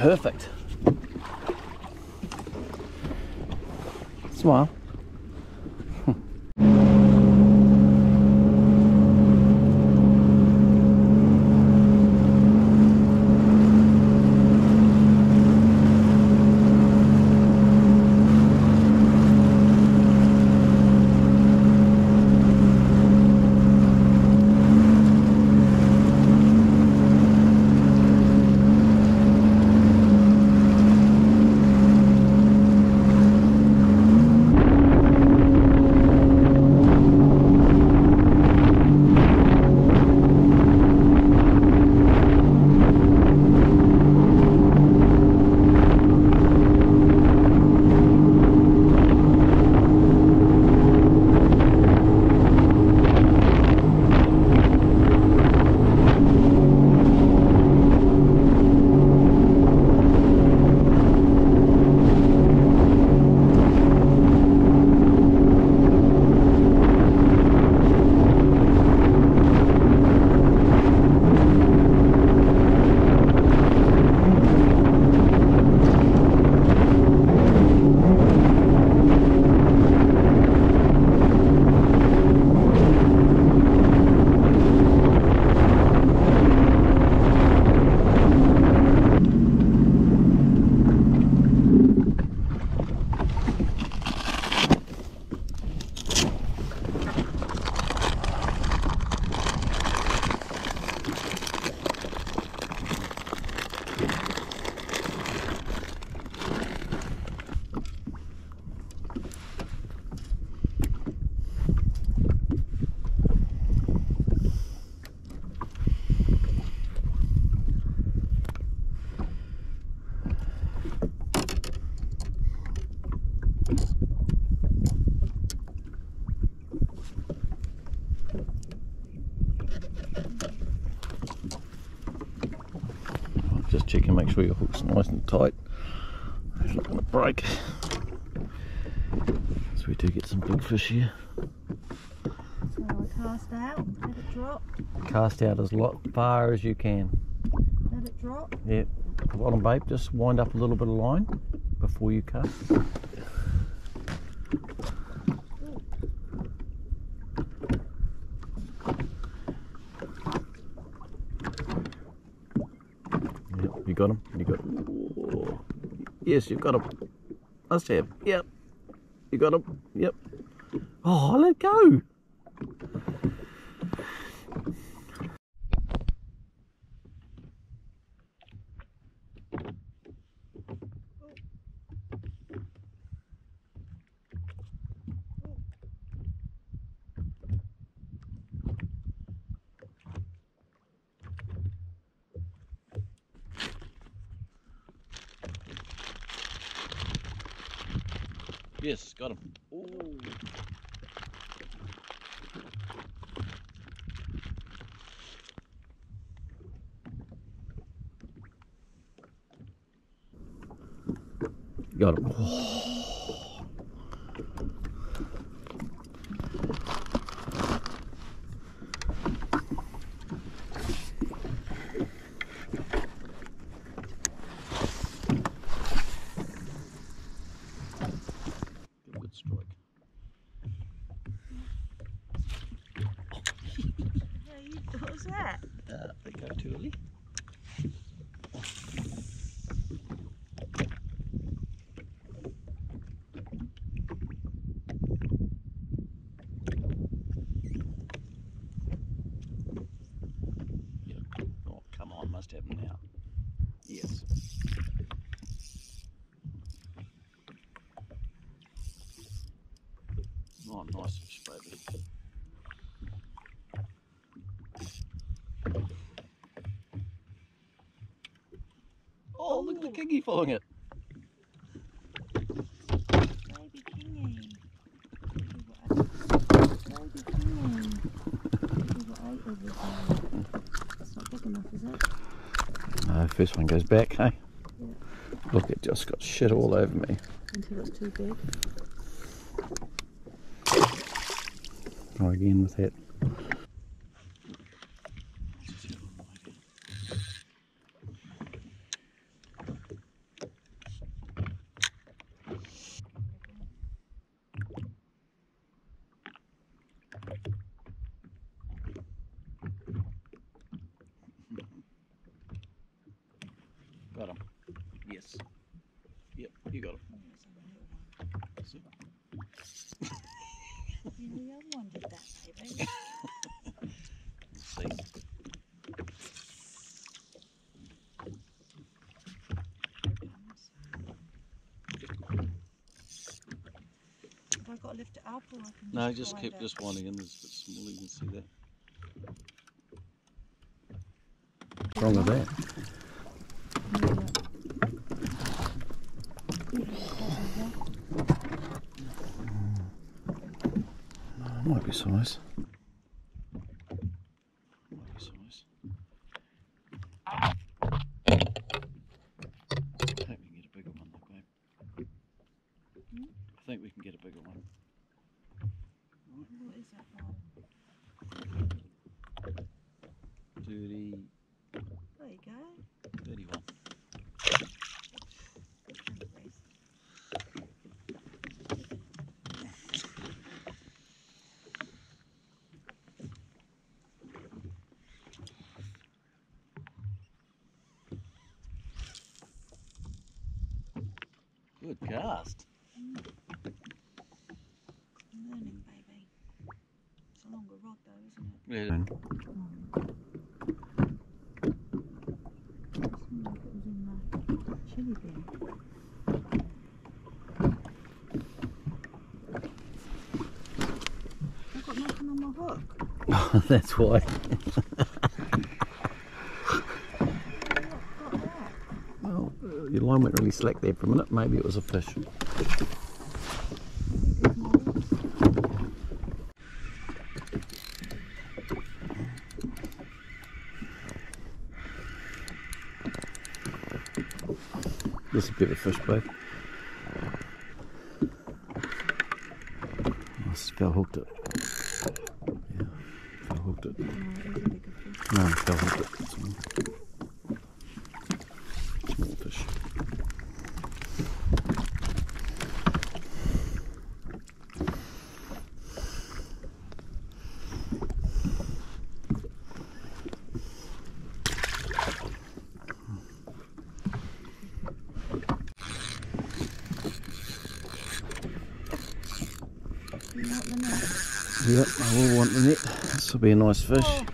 perfect. Smile. Just check and make sure your hook's nice and tight. It's not going to break. So we do get some big fish here. So I cast out, let it drop. Cast out as far as you can. Let it drop. Yeah, bottom bait, just wind up a little bit of line before you cast. You got him? You got him? Whoa. Yes, you've got him. Must have. Yep. You got him? Yep. Oh, let go. Yes, got him. Ooh. Got him. Oh. Good strike. What was that? They go too early. Oh, come on, must have them now. Yes. Oh, nice fish, baby. Oh, look at the kingy following it. Baby kingy. Baby kingy. It's not big enough, is it? No, first one goes back, hey? Yeah. Look, it just got shit all over me. Until it's too big. Try again with that. You got him. Yeah, the other one did that, baby. See? Have I got to lift it up, or I can No, just just wind keep it? just winding in. It's a bit small, you can see that. What's wrong with that? Might be size. Might be size. I think we can get a bigger one, though, babe. I think we can get a bigger one. What is that one? 30. There you go. 31. Good cast. I'm learning, baby. It's a longer rod though, isn't it? Yeah. Seemed like it was in the chili bin. I've got nothing on my hook. That's why. Well, your line went really slack there for a minute. Maybe it was a fish. This is a bit of a fish, babe. I fell hooked it. Yeah, fell hooked it. No, fell hooked it. Small fish. Yep, I will want the net. This will be a nice fish. Oh.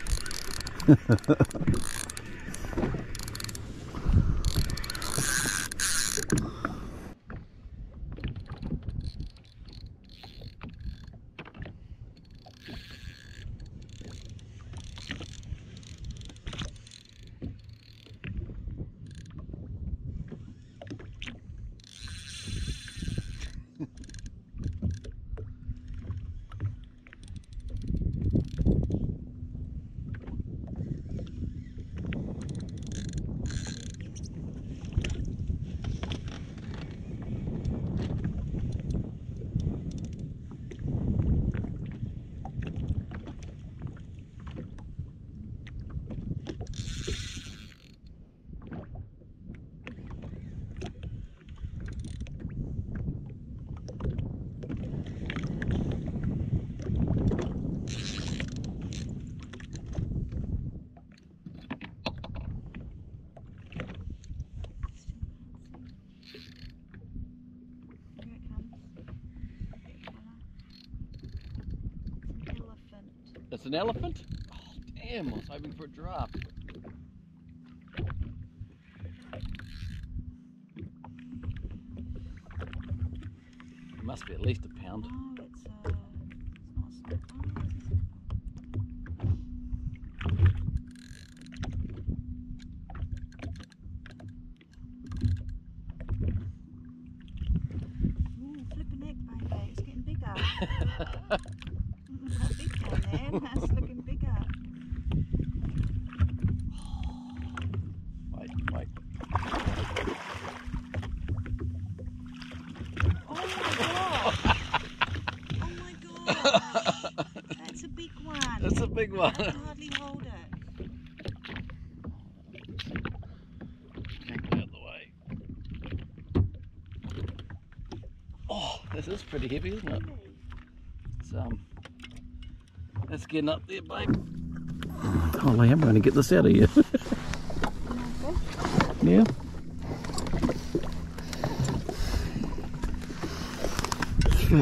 It's an elephant? Oh, damn, I was hoping for a giraffe. It must be at least a pound. No, it's not a snap. Ooh, flipping egg, baby. It's getting bigger. That big one there, that's looking bigger. Wait. Oh my god! That's a big one. That's a big one. I can hardly hold it. Can't get out of the way. Oh, this is pretty heavy, isn't it? It's, that's getting up there, babe. Holy, I'm going to get this out of here. Yeah. Shit. You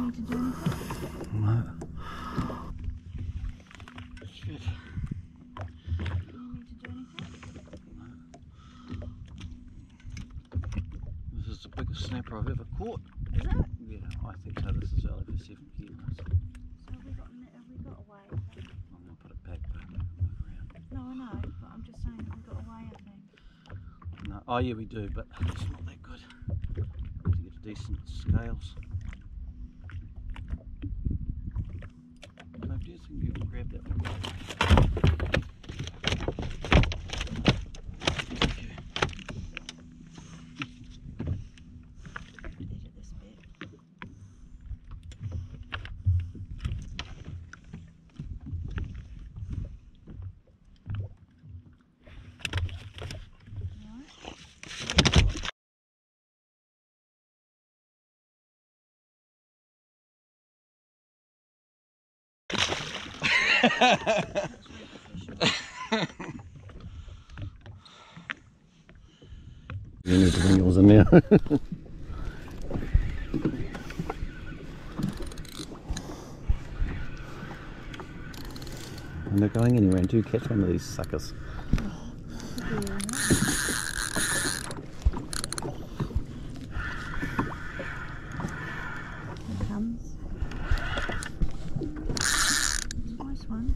need to do anything? No. Shit. You need to do anything? This is the biggest snapper I've ever caught. Is it? Yeah, I think so. This is only for 7 kilos. So have we got away? I'm going to put it back, baby. Move around. No, I know, but I'm just saying that we got away, I think. No. Oh yeah, we do, but it's not that good. To get a decent scales. No, do you think you can grab that one? Thank you. Edit this bit. You need to bring yours in now. And they're going anywhere, and do catch one of these suckers. Here comes. Nice one.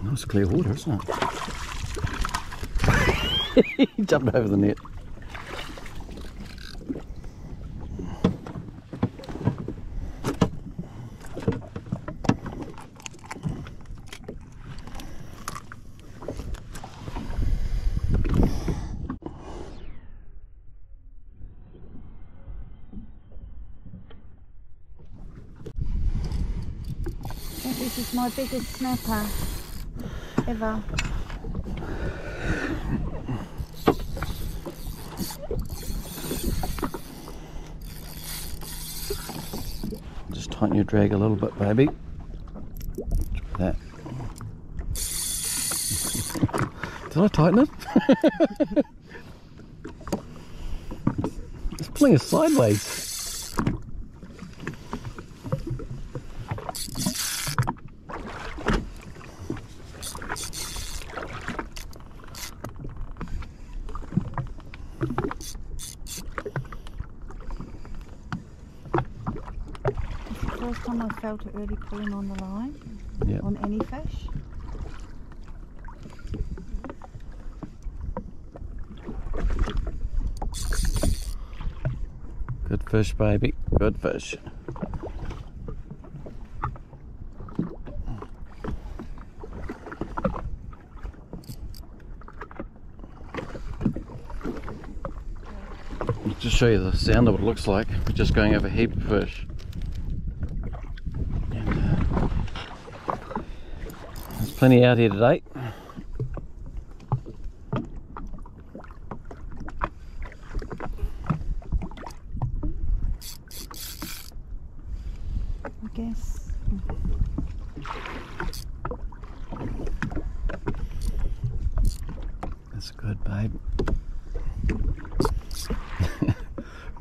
Nice clear water, isn't it? He jumped over the net. I think this is my biggest snapper ever. Just tighten your drag a little bit, baby. Like that. Did I tighten it? It's pulling us sideways. First time I felt it really pulling on the line, Yep. on any fish. Good fish, baby. Good fish. Just show you the sound of what it looks like. We're just going over a heap of fish. There's plenty out here today. I guess. That's good, babe.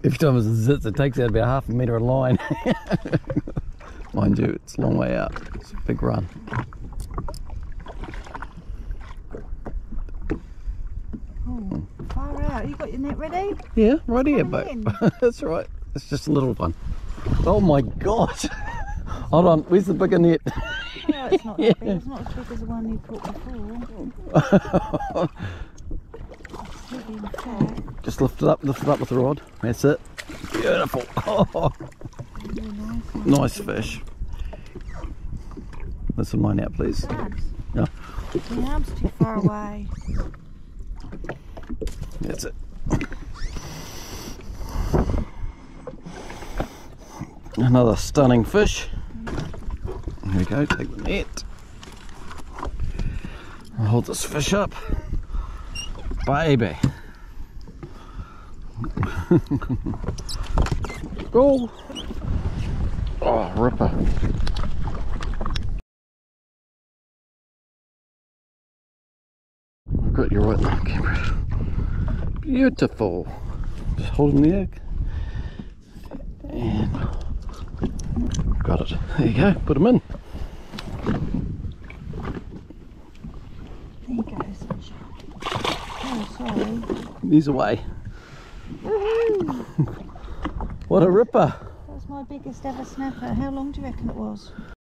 Every time it zits, it takes out about half a metre of line. Mind you, it's a long way out. It's a big run. Oh, far out. You got your net ready? Yeah, right here, Coming babe. That's right. It's just a little one. Oh my god! Hold on, where's the bigger net? No, it's not that big. It's not as big as the one you caught before. It's heavy and fat. Just lift it up with the rod. That's it. Beautiful. Oh, Really nice one. nice fish. Let's some mine out, please. Crabs. Yeah, The arm's too far away. that's it. Another stunning fish. Here we go, take the net. I'll hold this fish up. Baby. Oh. Oh, ripper. I've got you right now, camera. Beautiful. Just holding the egg. And got it. There you go, put them in. There you go, sunshine. Oh, sorry. He's away. Woohoo! What a ripper. That was my biggest ever snapper. How long do you reckon it was?